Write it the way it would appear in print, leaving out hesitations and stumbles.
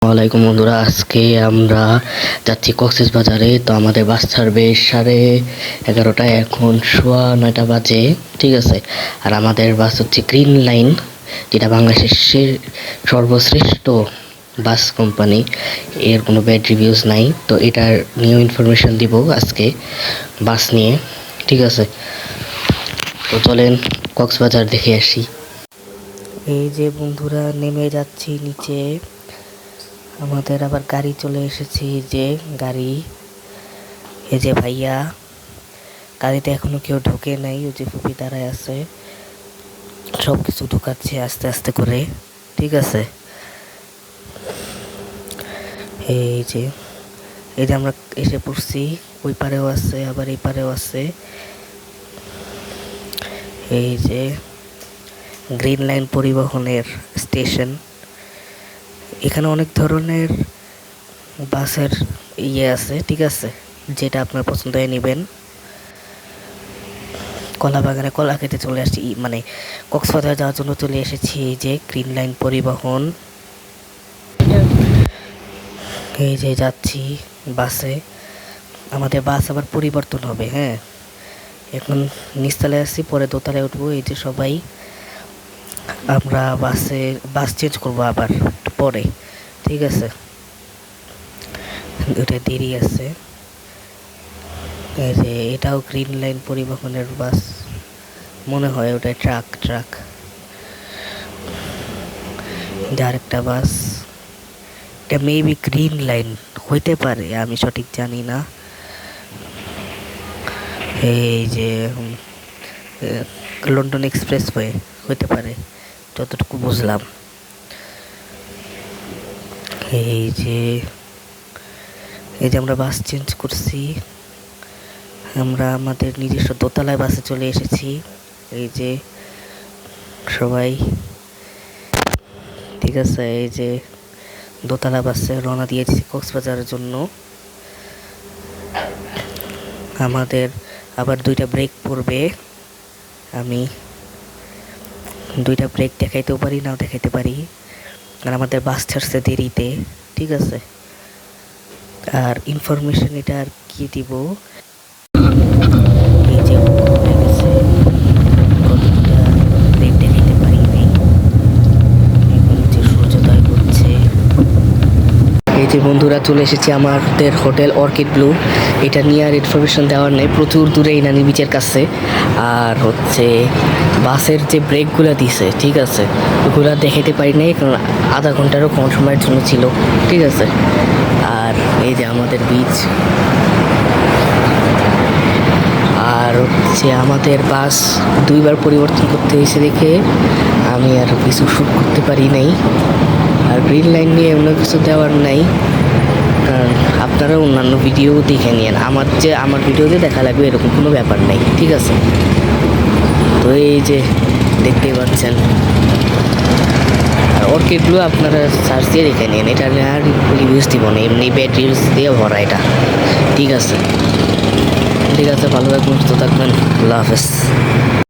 ওয়ালাইকুম বন্ধুরা, আজকে আমরা যাচ্ছি কক্সবাজারে। তো আমাদের বাস ছাড়বে 11:30, এখন 9:15 বাজে, ঠিক আছে। আর আমাদের বাস হচ্ছে গ্রিন লাইন, যেটা বাংলাদেশের সর্বশ্রেষ্ঠ বাস কোম্পানি। এর কোনো ব্যাড রিভিউজ নাই। তো এটার নিউ ইনফরমেশন দিব আজকে বাস নিয়ে, ঠিক আছে। তো চলেন কক্সবাজার দেখে আসি। এই যে বন্ধুরা, নেমে যাচ্ছি নিচে। আমাদের আবার গাড়ি চলে এসেছে, যে গাড়ি, এই যে ভাইয়া, গাড়িতে এখনো কেউ ঢোকে নাই। ওই যে ফুপি দাঁড়ায় আছে, সব কিছু ঢোকাচ্ছে আস্তে আস্তে করে, ঠিক আছে। এই যে আমরা এসে পড়ছি। ওই পারেও আছে, আবার এই পারেও আছে। এই যে গ্রিন লাইন পরিবহনের স্টেশন। এখানে অনেক ধরনের বাসের আছে, ঠিক আছে। যেটা আপনার পছন্দ হয় নেবেন। কলা বাগানে কলা খেতে চলে আসছি, মানে কক্সবাজার যাওয়ার জন্য চলে এসেছি। এই যে গ্রিন লাইন পরিবহন, এই যে যাচ্ছি বাসে। আমাদের বাস আবার পরিবর্তন হবে, হ্যাঁ। এখন নিচতলায় আছি, পরে দোতলায় উঠবো। এই যে সবাই, আমরা বাস চেঞ্জ করবো আবার পরে, ঠিক আছে। ওটা দেরি আছে। এই যে এটাও গ্রিন লাইন পরিবহনের বাস মনে হয়, ওটা ট্রাক। আরেকটা বাস, এটা মেবি গ্রিন লাইন হইতে পারে, আমি সঠিক জানি না। এই যে লন্ডন এক্সপ্রেসওয়ে হইতে পারে, যতটুকু বুঝলাম। এই যে আমরা বাস চেঞ্জ করছি। আমরা আমাদের নিজস্ব দোতলায় বাসে চলে এসেছি। এই যে সবাই, ঠিক আছে। এই যে দোতলা বাসে রওনা দিয়েছি কক্সবাজারের জন্য। আমাদের আবার 2টা ব্রেক পড়বে। আমি 2টা ব্রেক দেখাইতেও পারি, নাও দেখাইতে পারি, আর আমাদের বাস ছাড়ছে দেরিতে, ঠিক আছে। আর ইনফরমেশন এটা আর কি দিব, এই যে হয়ে গেছে, ব্রেক দেখাইতে পারি নাই। এখন হচ্ছে সূর্যোদয় করছে। এই যে বন্ধুরা, চলে এসেছি আমাদের হোটেল অর্কিড ব্লু। এটা নিয়ে আর ইনফরমেশন দেওয়ার নেই, প্রচুর দূরে ইনানি বিচের কাছে। আর হচ্ছে বাসের যে ব্রেকগুলো দিছে, ঠিক আছে, ওগুলো দেখাইতে পারি নাই, কারণ আধা ঘন্টারও কম সময়ের জন্য ছিল, ঠিক আছে। আর এই যে আমাদের বিচ। আর হচ্ছে আমাদের বাস 2বার পরিবর্তন করতে হয়েছে দেখে আমি আর কিছু শ্যুট করতে পারি নাই। আর গ্রিন লাইন নিয়ে এমন কিছু দেওয়ার নাই, কারণ আপনারা অন্যান্য ভিডিও দেখে নিন। আমার ভিডিওতে দেখা লাগবে এরকম কোনো ব্যাপার নেই, ঠিক আছে। তো এই যে দেখতেই পাচ্ছেন। আর অর্কিড ব্লু আপনারা সার্চ দিয়ে দেখে নিন, এটা আর রিভিউজ দিব না, এমনি ব্যাড রিভিউজ দিয়ে ভরা এটা, ঠিক আছে। ভালো থাকবেন, সুস্থ থাকবেন, আল্লাহ হাফেজ।